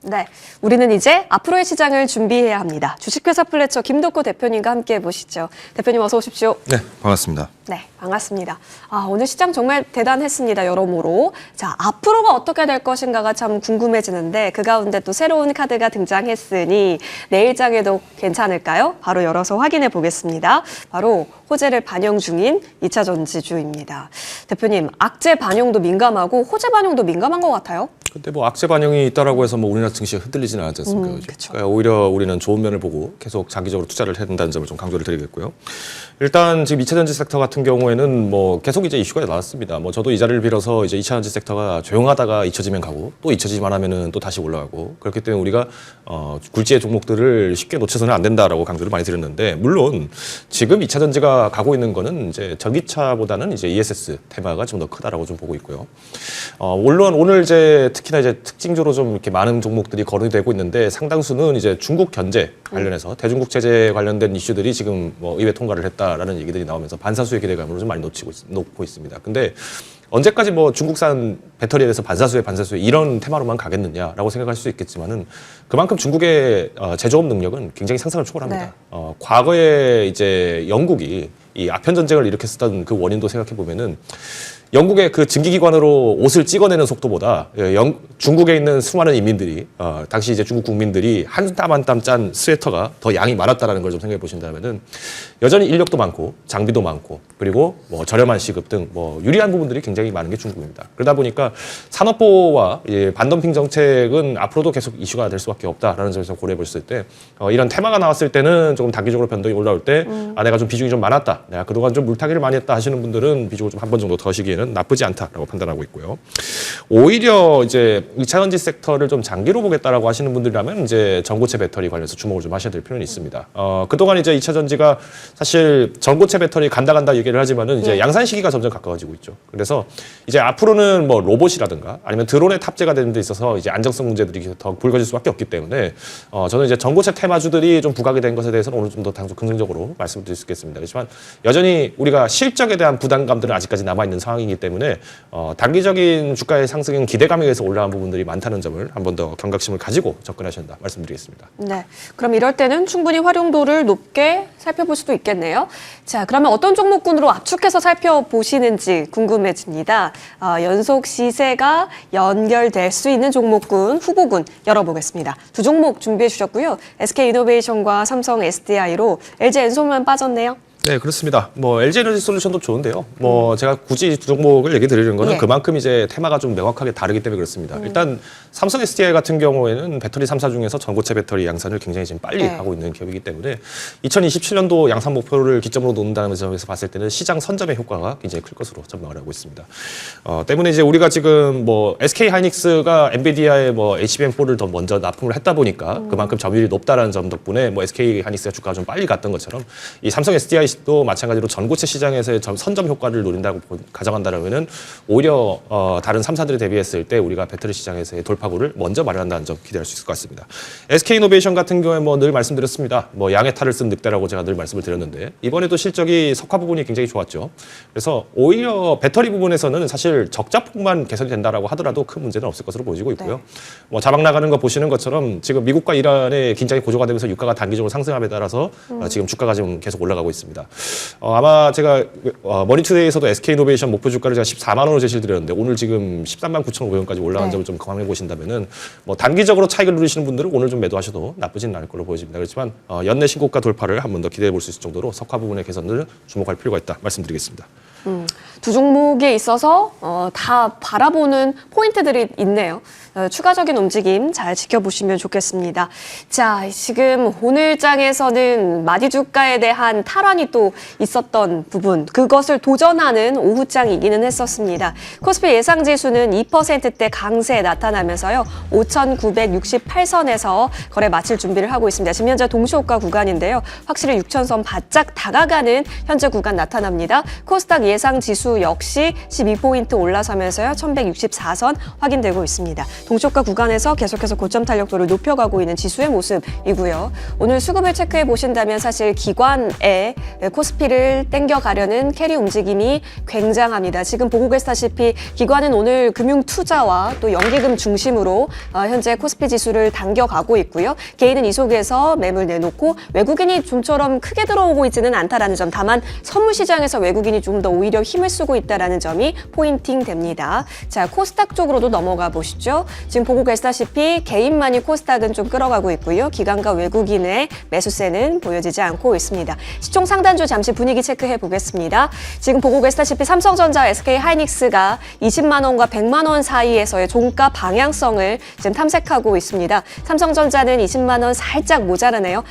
네, 우리는 이제 앞으로의 시장을 준비해야 합니다. 주식회사 플래처 김덕호 대표님과 함께 해보시죠. 대표님 어서 오십시오. 네, 반갑습니다. 네, 반갑습니다. 오늘 시장 정말 대단했습니다, 여러모로. 자, 앞으로가 어떻게 될 것인가가 참 궁금해지는데 그 가운데 또 새로운 카드가 등장했으니 내일장에도 괜찮을까요? 바로 열어서 확인해 보겠습니다. 바로 호재를 반영 중인 2차 전지주입니다. 대표님, 악재 반영도 민감하고 호재 반영도 민감한 것 같아요. 근데 뭐 악재 반영이 있다라고 해서 뭐 우리나라 증시가 흔들리지는 않지 않습니까? 그러니까 오히려 우리는 좋은 면을 보고 계속 장기적으로 투자를 해야 된다는 점을 좀 강조를 드리겠고요. 일단 지금 2차 전지 섹터 같은 경우에는 뭐 계속 이제 이슈가 나왔습니다. 뭐 저도 이 자리를 빌어서 이제 2차 전지 섹터가 조용하다가 잊혀지면 가고 또 잊혀지만 하면은 또 다시 올라가고 그렇기 때문에 우리가 굴지의 종목들을 쉽게 놓쳐서는 안 된다라고 강조를 많이 드렸는데 물론 지금 2차 전지가 가고 있는 거는 이제 전기차보다는 이제 ESS 테마가 좀 더 크다라고 좀 보고 있고요. 물론 오늘 이제 특히나 이제 특징적으로 좀 이렇게 많은 종목들이 거론이 되고 있는데 상당수는 이제 중국 견제 관련해서 대중국 제재 관련된 이슈들이 지금 뭐 의회 통과를 했다라는 얘기들이 나오면서 반사수의 기대감으로 좀 많이 놓고 있습니다. 근데 언제까지 뭐 중국산 배터리에 대해서 반사수에 이런 테마로만 가겠느냐라고 생각할 수 있겠지만은 그만큼 중국의 제조업 능력은 굉장히 상상을 초월합니다. 네. 과거에 이제 영국이 이 아편 전쟁을 일으켰었던 그 원인도 생각해 보면은 영국의 그 증기기관으로 옷을 찍어내는 속도보다 중국에 있는 수많은 인민들이 당시 이제 중국 국민들이 한 땀 한 땀 짠 스웨터가 더 양이 많았다라는 걸 좀 생각해 보신다면은 여전히 인력도 많고 장비도 많고 그리고 뭐 저렴한 시급 등 뭐 유리한 부분들이 굉장히 많은 게 중국입니다. 그러다 보니까 산업보와 반덤핑 정책은 앞으로도 계속 이슈가 될 수밖에 없다라는 점에서 고려해 봤을 때 이런 테마가 나왔을 때는 조금 단기적으로 변동이 올라올 때 내가 좀 비중이 좀 많았다. 내가 그동안 좀 물타기를 많이 했다 하시는 분들은 비중을 좀 한 번 정도 더 하시기에는 나쁘지 않다라고 판단하고 있고요. 오히려 이제 2차 전지 섹터를 좀 장기로 보겠다라고 하시는 분들이라면 이제 전고체 배터리 관련해서 주목을 좀 하셔야 될 필요는 있습니다. 그동안 이제 2차 전지가 사실 전고체 배터리 간다 얘기를 하지만은 이제 양산 시기가 점점 가까워지고 있죠. 그래서 이제 앞으로는 뭐 로봇이라든가 아니면 드론에 탑재가 되는 데 있어서 이제 안정성 문제들이 더 불거질 수밖에 없기 때문에 저는 이제 전고체 테마주들이 좀 부각이 된 것에 대해서는 오늘 좀 더 긍정적으로 말씀을 드릴 수 있겠습니다. 그렇지만 여전히 우리가 실적에 대한 부담감들은 아직까지 남아있는 상황이기 때문에 단기적인 주가의 상승은 기대감에 의해서 올라간 부분들이 많다는 점을 한 번 더 경각심을 가지고 접근하셔야 한다 말씀드리겠습니다. 네, 그럼 이럴 때는 충분히 활용도를 높게 살펴볼 수도 있겠네요. 자, 그러면 어떤 종목군으로 압축해서 살펴보시는지 궁금해집니다. 연속 시세가 연결될 수 있는 종목군, 후보군 열어보겠습니다. 두 종목 준비해 주셨고요. SK이노베이션과 삼성 SDI로 LG엔솔만 빠졌네요. 네, 그렇습니다. 뭐 LG 에너지 솔루션도 좋은데요. 뭐 제가 굳이 두 종목을 얘기 드리는 거는 그만큼 이제 테마가 좀 명확하게 다르기 때문에 그렇습니다. 일단 삼성 SDI 같은 경우에는 배터리 3사 중에서 전고체 배터리 양산을 굉장히 지금 빨리 하고 있는 기업이기 때문에 2027년도 양산 목표를 기점으로 놓는다는 점에서 봤을 때는 시장 선점의 효과가 굉장히 클 것으로 전망을 하고 있습니다. 때문에 이제 우리가 지금 뭐 SK 하이닉스가 엔비디아의 뭐 HBM4를 더 먼저 납품을 했다 보니까 그만큼 점유율이 높다라는 점 덕분에 뭐 SK 하이닉스가 주가가 좀 빨리 갔던 것처럼 이 삼성 SDI 도 마찬가지로 전고체 시장에서의 선점 효과를 노린다고 가정한다면은 오히려 다른 3사들에 대비했을 때 우리가 배터리 시장에서의 돌파구를 먼저 마련한다는 점 기대할 수 있을 것 같습니다. SK이노베이션 같은 경우에 뭐 늘 말씀드렸습니다. 뭐 양의 탈을 쓴 늑대라고 제가 늘 말씀을 드렸는데 이번에도 실적이 석화 부분이 굉장히 좋았죠. 그래서 오히려 배터리 부분에서는 사실 적자폭만 개선이 된다라고 하더라도 큰 문제는 없을 것으로 보여지고 있고요. 뭐 자막 나가는 거 보시는 것처럼 지금 미국과 이란의 긴장이 고조가 되면서 유가가 단기적으로 상승함에 따라서 지금 주가가 지금 계속 올라가고 있습니다. 아마 제가 머니투데이에서도 SK이노베이션 목표 주가를 제가 14만 원으로 제시를 드렸는데 오늘 지금 13만 9,500원까지 올라간 점을 좀 강화해 보신다면은 뭐 단기적으로 차익을 누리시는 분들은 오늘 좀 매도하셔도 나쁘지는 않을 걸로 보여집니다. 그렇지만 연내 신고가 돌파를 한 번 더 기대해 볼 수 있을 정도로 석화 부분의 개선을 주목할 필요가 있다 말씀드리겠습니다. 두 종목에 있어서 다 바라보는 포인트들이 있네요. 추가적인 움직임 잘 지켜보시면 좋겠습니다. 자, 지금 오늘장에서는 마디 주가에 대한 탈환이 또 있었던 부분, 그것을 도전하는 오후장이기는 했었습니다. 코스피 예상지수는 2%대 강세 나타나면서요. 5,968선에서 거래 마칠 준비를 하고 있습니다. 지금 현재 동시호가 구간인데요. 확실히 6,000선 바짝 다가가는 현재 구간 나타납니다. 코스닥 예상지수 지수 역시 12포인트 올라서면서요. 1164선 확인되고 있습니다. 동초가 구간에서 계속해서 고점 탄력도를 높여가고 있는 지수의 모습이고요. 오늘 수급을 체크해 보신다면 사실 기관의 코스피를 땡겨가려는 캐리 움직임이 굉장합니다. 지금 보고 계시다시피 기관은 오늘 금융 투자와 또 연기금 중심으로 현재 코스피 지수를 당겨가고 있고요. 개인은 이 속에서 매물 내놓고 외국인이 좀처럼 크게 들어오고 있지는 않다라는 점. 다만 선물 시장에서 외국인이 좀 더 오히려 힘을 쓰고 있다라는 점이 포인팅 됩니다. 자, 코스닥 쪽으로도 넘어가 보시죠. 지금 보고 계시다시피 개인만이 코스닥은 좀 끌어가고 있고요. 기관과 외국인의 매수세는 보여지지 않고 있습니다. 시총 상단주 잠시 분위기 체크해 보겠습니다. 지금 보고 계시다시피 삼성전자, SK하이닉스가 20만 원과 100만 원 사이에서의 종가 방향성을 지금 탐색하고 있습니다. 삼성전자는 20만 원 살짝 모자라네요.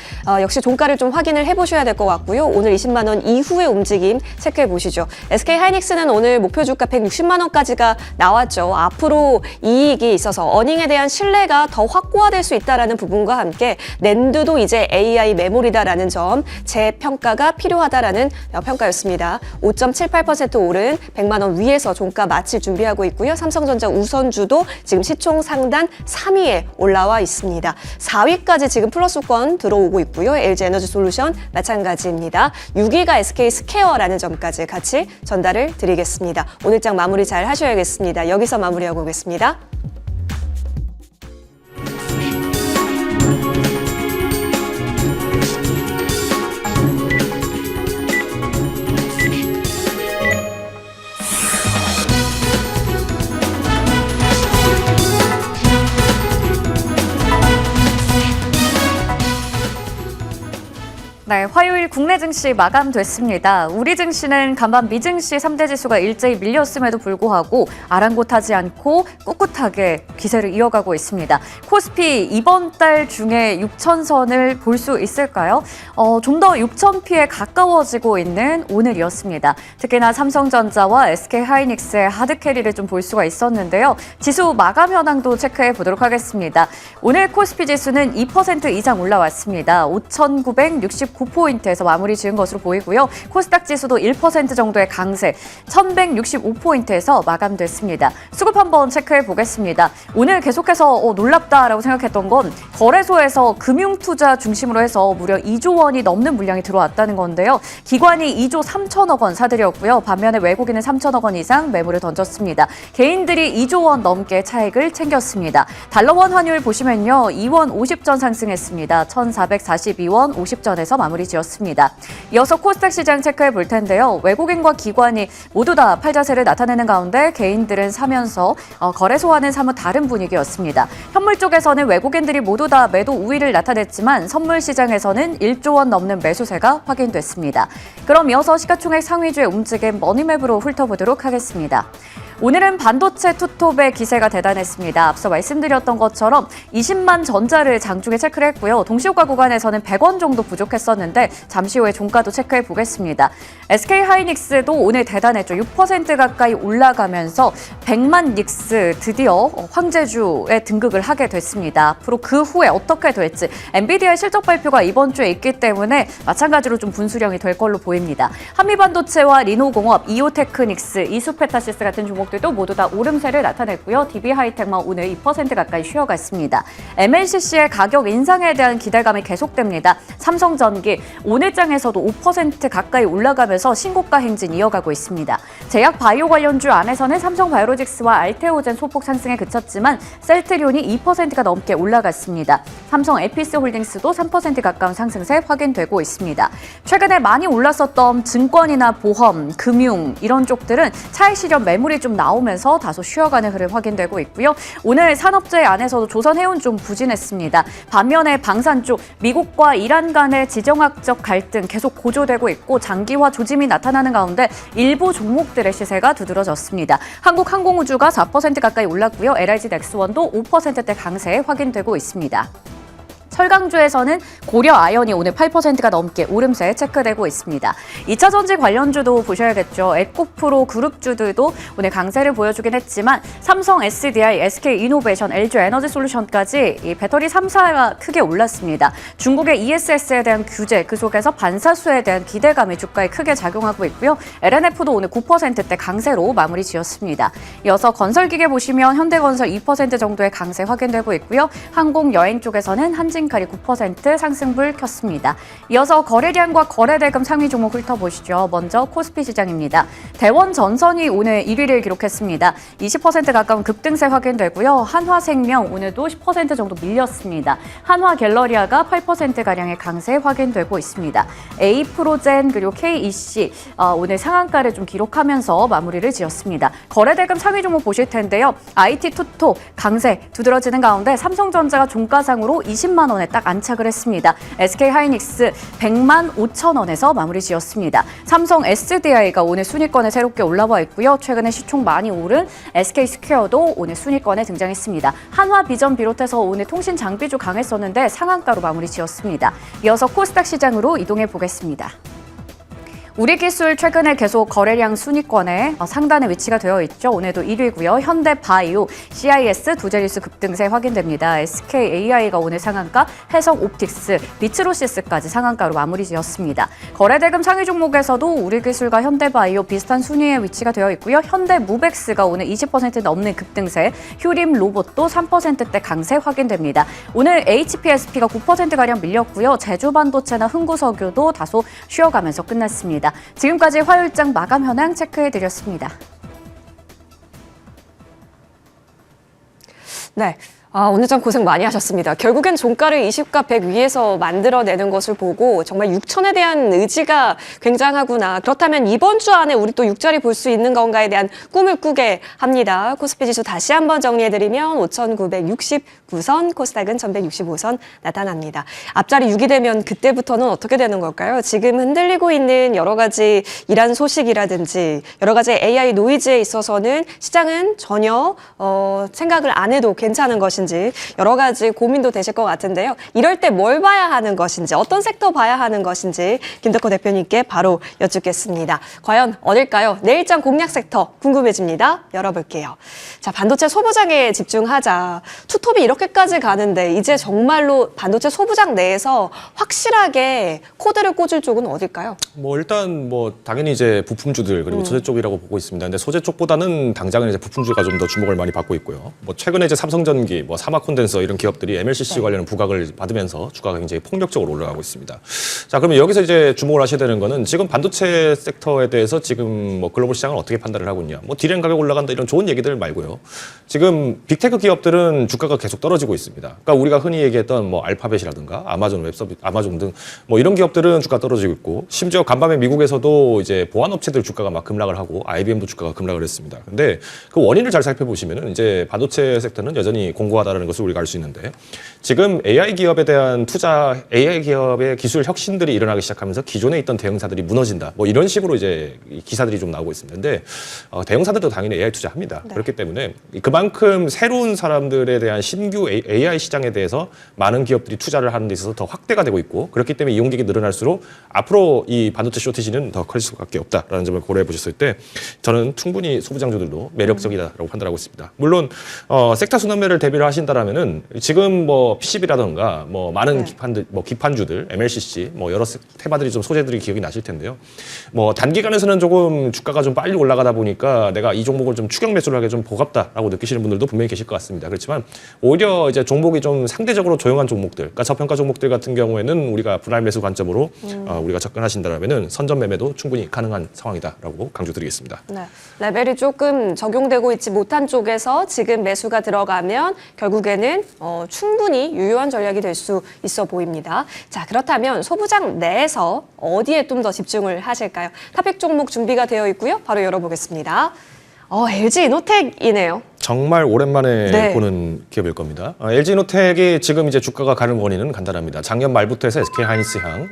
역시 종가를 좀 확인을 해보셔야 될 것 같고요. 오늘 20만 원 이후의 움직임 체크해 보시죠. SK하이닉스는 오늘 목표 주가 160만 원까지가 나왔죠. 앞으로 이익이 있어서 어닝에 대한 신뢰가 더 확고화될 수 있다는 부분과 함께 낸드도 이제 AI 메모리다라는 점 재평가가 필요하다라는 평가였습니다. 5.78% 오른 100만 원 위에서 종가 마칠 준비하고 있고요. 삼성전자 우선주도 지금 시총 상단 3위에 올라와 있습니다. 4위까지 지금 플러스권 들어오고 있고요. LG에너지솔루션 마찬가지입니다. 6위가 SK스퀘어라는 점까지 같이 전달을 드리겠습니다. 오늘 장 마무리 잘 하셔야겠습니다. 여기서 마무리하고 오겠습니다. 네, 화요일 국내 증시 마감됐습니다. 우리 증시는 간밤 미증시 3대 지수가 일제히 밀렸음에도 불구하고 아랑곳하지 않고 꿋꿋하게 기세를 이어가고 있습니다. 코스피 이번 달 중에 6,000선을 볼 수 있을까요? 좀 더 6,000피에 가까워지고 있는 오늘이었습니다. 특히나 삼성전자와 SK하이닉스의 하드캐리를 좀 볼 수가 있었는데요. 지수 마감 현황도 체크해 보도록 하겠습니다. 오늘 코스피 지수는 2% 이상 올라왔습니다. 5,969포인트에서 마무리 지은 것으로 보이고요. 코스닥 지수도 1% 정도의 강세, 1,165포인트에서 마감됐습니다. 수급 한번 체크해 보겠습니다. 오늘 계속해서 놀랍다라고 생각했던 건 거래소에서 금융투자 중심으로 해서 무려 2조 원이 넘는 물량이 들어왔다는 건데요. 기관이 2조 3천억 원 사들였고요. 반면에 외국인은 3천억 원 이상 매물을 던졌습니다. 개인들이 2조 원 넘게 차익을 챙겼습니다. 달러원 환율 보시면요. 2원 50전 상승했습니다. 1,442원 50전에서 마무리 지었습니다. 이어서 코스닥 시장 체크해 볼 텐데요. 외국인과 기관이 모두 다 팔자세를 나타내는 가운데 개인들은 사면서 거래소와는 사뭇 다른 분위기였습니다. 현물 쪽에서는 외국인들이 모두 다 매도 우위를 나타냈지만 선물 시장에서는 1조 원 넘는 매수세가 확인됐습니다. 그럼 이어서 시가총액 상위주의 움직임 머니맵으로 훑어보도록 하겠습니다. 오늘은 반도체 투톱의 기세가 대단했습니다. 앞서 말씀드렸던 것처럼 20만 전자를 장중에 체크를 했고요. 동시효과 구간에서는 100원 정도 부족했었는데 잠시 후에 종가도 체크해 보겠습니다. SK하이닉스도 오늘 대단했죠. 6% 가까이 올라가면서 100만 닉스 드디어 황제주에 등극을 하게 됐습니다. 앞으로 그 후에 어떻게 될지 엔비디아의 실적 발표가 이번 주에 있기 때문에 마찬가지로 좀 분수령이 될 걸로 보입니다. 한미반도체와 리노공업, 이오테크닉스, 이수페타시스 같은 종목들도 모두 다 오름세를 나타냈고요. DB하이텍만 오늘 2% 가까이 쉬어갔습니다. MLCC의 가격 인상에 대한 기대감이 계속됩니다. 삼성전기 오늘 장에서도 5% 가까이 올라가면서 신고가 행진 이어가고 있습니다. 제약 바이오 관련주 안에서는 삼성바이오로직스와 알테오젠 소폭 상승에 그쳤지만 셀트리온이 2%가 넘게 올라갔습니다. 삼성 에피스홀딩스도 3% 가까운 상승세 확인되고 있습니다. 최근에 많이 올랐었던 증권이나 보험, 금융 이런 쪽들은 차익 실현 매물이 좀 나오면서 다소 쉬어가는 흐름 확인되고 있고요. 오늘 산업재 안에서도 조선해운 좀 부진했습니다. 반면에 방산 쪽 미국과 이란 간의 지정학적 갈등 계속 고조되고 있고 장기화 조짐이 나타나는 가운데 일부 종목들의 시세가 두드러졌습니다. 한국항공우주가 4% 가까이 올랐고요. LIG 넥스원도 5%대 강세 확인되고 있습니다. 철강주에서는 고려 아연이 오늘 8%가 넘게 오름세 체크되고 있습니다. 2차 전지 관련주도 보셔야겠죠. 에코프로 그룹주들도 오늘 강세를 보여주긴 했지만 삼성 SDI, SK이노베이션, LG에너지솔루션까지 이 배터리 3사가 크게 올랐습니다. 중국의 ESS에 대한 규제, 그 속에서 반사수에 대한 기대감이 주가에 크게 작용하고 있고요. LNF도 오늘 9%대 강세로 마무리 지었습니다. 이어서 건설기계 보시면 현대건설 2% 정도의 강세 확인되고 있고요. 항공, 여행 쪽에서는 한진칼이 9% 상승불 켰습니다. 이어서 거래량과 거래대금 상위 종목 훑어보시죠. 먼저 코스피 시장입니다. 대원전선이 오늘 1위를 기록했습니다. 20% 가까운 급등세 확인되고요. 한화생명 오늘도 10% 정도 밀렸습니다. 한화갤러리아가 8%가량의 강세 확인되고 있습니다. A프로젠 그리고 KEC 오늘 상한가를 좀 기록하면서 마무리를 지었습니다. 거래대금 상위 종목 보실 텐데요. IT 투토 강세 두드러지는 가운데 삼성전자가 종가상으로 20만 원에 딱 안착을 했습니다. SK하이닉스 100만 5천 원에서 마무리 지었습니다. 삼성 SDI가 오늘 순위권에 새롭게 올라와 있고요. 최근에 시총 많이 오른 SK스퀘어도 오늘 순위권에 등장했습니다. 한화비전 비롯해서 오늘 통신 장비주 강했었는데 상한가로 마무리 지었습니다. 이어서 코스닥 시장으로 이동해 보겠습니다. 우리기술 최근에 계속 거래량 순위권에 상단에 위치가 되어 있죠. 오늘도 1위고요. 현대바이오, CIS 두 자릿수 급등세 확인됩니다. SKAI가 오늘 상한가, 해성옵틱스, 비츠로시스까지 상한가로 마무리 지었습니다. 거래대금 상위 종목에서도 우리기술과 현대바이오 비슷한 순위에 위치가 되어 있고요. 현대무벡스가 오늘 20% 넘는 급등세, 휴림로봇도 3%대 강세 확인됩니다. 오늘 HPSP가 9%가량 밀렸고요. 제주반도체나 흥구석유도 다소 쉬어가면서 끝났습니다. 지금까지 화요일장 마감 현황 체크해드렸습니다. 네. 오늘 좀 고생 많이 하셨습니다. 결국엔 종가를 20과 100 위에서 만들어내는 것을 보고 정말 6천에 대한 의지가 굉장하구나. 그렇다면 이번 주 안에 우리 또 6자리 볼 수 있는 건가에 대한 꿈을 꾸게 합니다. 코스피 지수 다시 한번 정리해드리면 5,969선, 코스닥은 1,165선 나타납니다. 앞자리 6이 되면 그때부터는 어떻게 되는 걸까요? 지금 흔들리고 있는 여러 가지 이란 소식이라든지 여러 가지 AI 노이즈에 있어서는 시장은 전혀 생각을 안 해도 괜찮은 것인지 여러 가지 고민도 되실 것 같은데요. 이럴 때 뭘 봐야 하는 것인지, 어떤 섹터 봐야 하는 것인지 김덕호 대표님께 바로 여쭙겠습니다. 과연 어딜까요? 내일장 공략 섹터 궁금해집니다. 열어볼게요. 자, 반도체 소부장에 집중하자. 투톱이 이렇게까지 가는데 이제 정말로 반도체 소부장 내에서 확실하게 코드를 꽂을 쪽은 어딜까요? 일단 당연히 이제 부품주들 그리고 소재 쪽이라고 보고 있습니다. 근데 소재 쪽보다는 당장은 이제 부품주가 좀 더 주목을 많이 받고 있고요. 최근에 이제 삼성전기, 사마콘덴서 이런 기업들이 MLCC 관련 부각을 받으면서 주가가 굉장히 폭력적으로 올라가고 있습니다. 자, 그러면 여기서 이제 주목을 하셔야 되는 거는 지금 반도체 섹터에 대해서 지금 글로벌 시장을 어떻게 판단을 하고 있냐. 디램 가격 올라간다 이런 좋은 얘기들 말고요. 지금 빅테크 기업들은 주가가 계속 떨어지고 있습니다. 그러니까 우리가 흔히 얘기했던 알파벳이라든가 아마존 웹서비스, 아마존 등 이런 기업들은 주가 떨어지고 있고 심지어 간밤에 미국에서도 이제 보안 업체들 주가가 막 급락을 하고 IBM도 주가가 급락을 했습니다. 근데 그 원인을 잘 살펴보시면은 이제 반도체 섹터는 여전히 공고하다는 것을 우리가 알 수 있는데 지금 AI 기업에 대한 투자, AI 기업의 기술 혁신들이 일어나기 시작하면서 기존에 있던 대형사들이 무너진다. 이런 식으로 이제 기사들이 좀 나오고 있습니다. 근데 대형사들도 당연히 AI 투자합니다. 네. 그렇기 때문에 그만큼 새로운 사람들에 대한 신규 AI 시장에 대해서 많은 기업들이 투자를 하는 데 있어서 더 확대가 되고 있고 그렇기 때문에 이용객이 늘어날수록 앞으로 이 반도체 쇼티지는 더 커질 수밖에 없다라는 점을 고려해 보셨을 때 저는 충분히 소부장주들도 매력적이다라고 판단하고 있습니다. 물론 섹터 순환매를 대비를 하신다라면은 지금 PCB라든가 많은 기판들, 기판주들, MLCC, 여러 테마들이 좀 소재들이 기억이 나실 텐데요. 단기간에서는 조금 주가가 좀 빨리 올라가다 보니까 내가 이 종목을 좀 추격 매수를 하기 좀 버겁다라고 느끼시는 분들도 분명히 계실 것 같습니다. 그렇지만 오히려 이제 종목이 좀 상대적으로 조용한 종목들, 그러니까 저평가 종목들 같은 경우에는 우리가 분할 매수 관점으로 우리가 접근하신다라면은 선점 매매도 충분히 가능한 상황이다라고 강조드리겠습니다. 네. 레벨이 조금 적용되고 있지 못한 쪽에서 지금 매수가 들어가면 결국에는 충분히 유효한 전략이 될 수 있어 보입니다. 자, 그렇다면 소부장 내에서 어디에 좀 더 집중을 하실까요? 탑픽 종목 준비가 되어 있고요. 바로 열어보겠습니다. LG이노텍이네요. 정말 오랜만에 보는 기업일 겁니다. LG이노텍이 지금 이제 주가가 가는 원인은 간단합니다. 작년 말부터 해서 SK하이닉스향,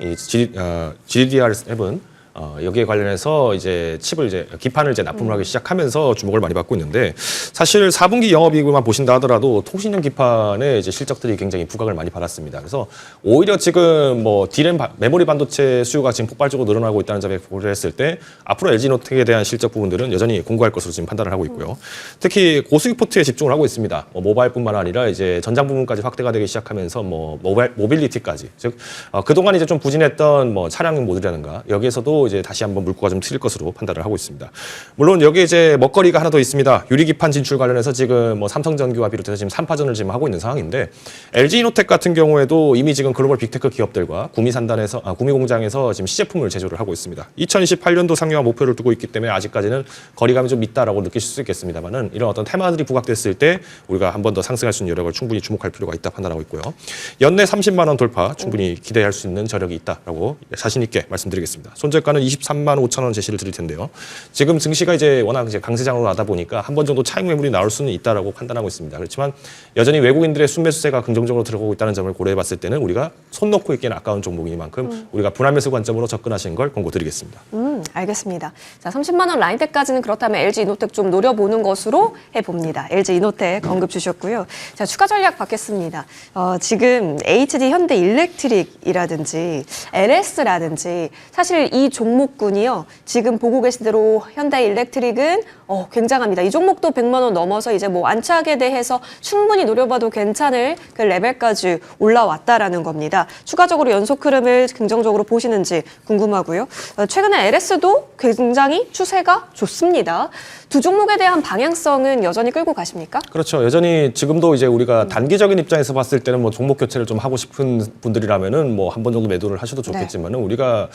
GDDR7 여기에 관련해서 이제 칩을 이제 기판을 이제 납품을 하기 시작하면서 주목을 많이 받고 있는데 사실 4분기 영업이익만 보신다 하더라도 통신용 기판의 이제 실적들이 굉장히 부각을 많이 받았습니다. 그래서 오히려 지금 뭐 D램 메모리 반도체 수요가 지금 폭발적으로 늘어나고 있다는 점에 고려했을 때 앞으로 LG노텍에 대한 실적 부분들은 여전히 공고할 것으로 지금 판단을 하고 있고요. 특히 고수익 포트에 집중을 하고 있습니다. 모바일뿐만 아니라 이제 전장 부분까지 확대가 되기 시작하면서 뭐 모빌리티까지 즉 그동안 이제 좀 부진했던 뭐 차량 모드라든가 여기에서도 이제 다시 한번 물꼬가 좀 트일 것으로 판단을 하고 있습니다. 물론 여기 이제 먹거리가 하나 더 있습니다. 유리기판 진출 관련해서 지금 뭐 삼성전기와 비롯해서 지금 3파전을 지금 하고 있는 상황인데 LG이노텍 같은 경우에도 이미 지금 글로벌 빅테크 기업들과 구미 공장에서 지금 시제품을 제조를 하고 있습니다. 2028년도 상용화 목표를 두고 있기 때문에 아직까지는 거리감이 좀 있다라고 느끼실 수 있겠습니다만은 이런 어떤 테마들이 부각됐을 때 우리가 한 번 더 상승할 수 있는 여력을 충분히 주목할 필요가 있다 판단하고 있고요. 연내 30만 원 돌파 충분히 기대할 수 있는 저력이 있다라고 자신 있게 말씀드리겠습니다. 손절가는 23만 5천 원 제시를 드릴 텐데요. 지금 증시가 이제 워낙 이제 강세장으로 나다 보니까 한 번 정도 차익 매물이 나올 수는 있다라고 판단하고 있습니다. 그렇지만 여전히 외국인들의 순매수세가 긍정적으로 들어가고 있다는 점을 고려해봤을 때는 우리가 손 놓고 있기는 아까운 종목이니만큼 우리가 분할 매수 관점으로 접근하시는 걸 권고드리겠습니다. 알겠습니다. 자, 30만 원 라인대까지는 그렇다면 LG이노텍 좀 노려보는 것으로 해봅니다. LG이노텍 언급 주셨고요. 자, 추가 전략 받겠습니다. 지금 HD 현대일렉트릭이라든지 LS라든지 사실 이 종목군이요. 지금 보고 계신 대로 현대일렉트릭은 굉장합니다. 이 종목도 100만 원 넘어서 이제 뭐 안착에 대해서 충분히 노려봐도 괜찮을 그 레벨까지 올라왔다라는 겁니다. 추가적으로 연속 흐름을 긍정적으로 보시는지 궁금하고요. 최근에 LS도 굉장히 추세가 좋습니다. 두 종목에 대한 방향성은 여전히 끌고 가십니까? 그렇죠. 여전히 지금도 이제 우리가 단기적인 입장에서 봤을 때는 뭐 종목 교체를 좀 하고 싶은 분들이라면은 뭐 한 번 정도 매도를 하셔도 좋겠지만은 우리가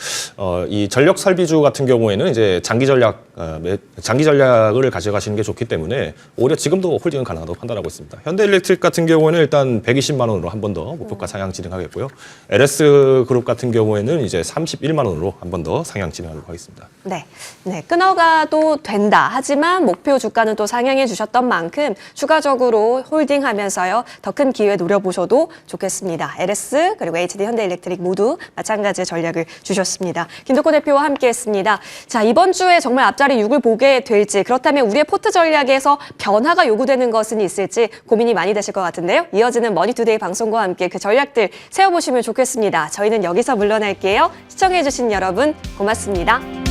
이 전력 설비주 같은 경우에는 이제 장기 전략을 가져가시는 게 좋기 때문에 오히려 지금도 홀딩은 가능하다고 판단하고 있습니다. 현대일렉트릭 같은 경우에는 일단 120만 원으로 한 번 더 목표가 상향 진행하겠고요. LS 그룹 같은 경우에는 이제 31만 원으로 한 번 더 상향 진행하도록 하겠습니다. 네, 끊어가도 된다. 하지만 목표 주가는 또 상향해 주셨던 만큼 추가적으로 홀딩하면서요. 더 큰 기회 노려보셔도 좋겠습니다. LS 그리고 HD 현대일렉트릭 모두 마찬가지의 전략을 주셨습니다. 김덕호 대표와 함께했습니다. 자, 이번 주에 정말 앞자리 6을 보게 될지 그렇다면 우리의 포트 전략에서 변화가 요구되는 것은 있을지 고민이 많이 되실 것 같은데요. 이어지는 머니투데이 방송과 함께 그 전략들 세워보시면 좋겠습니다. 저희는 여기서 물러날게요. 시청해주신 여러분 고맙습니다.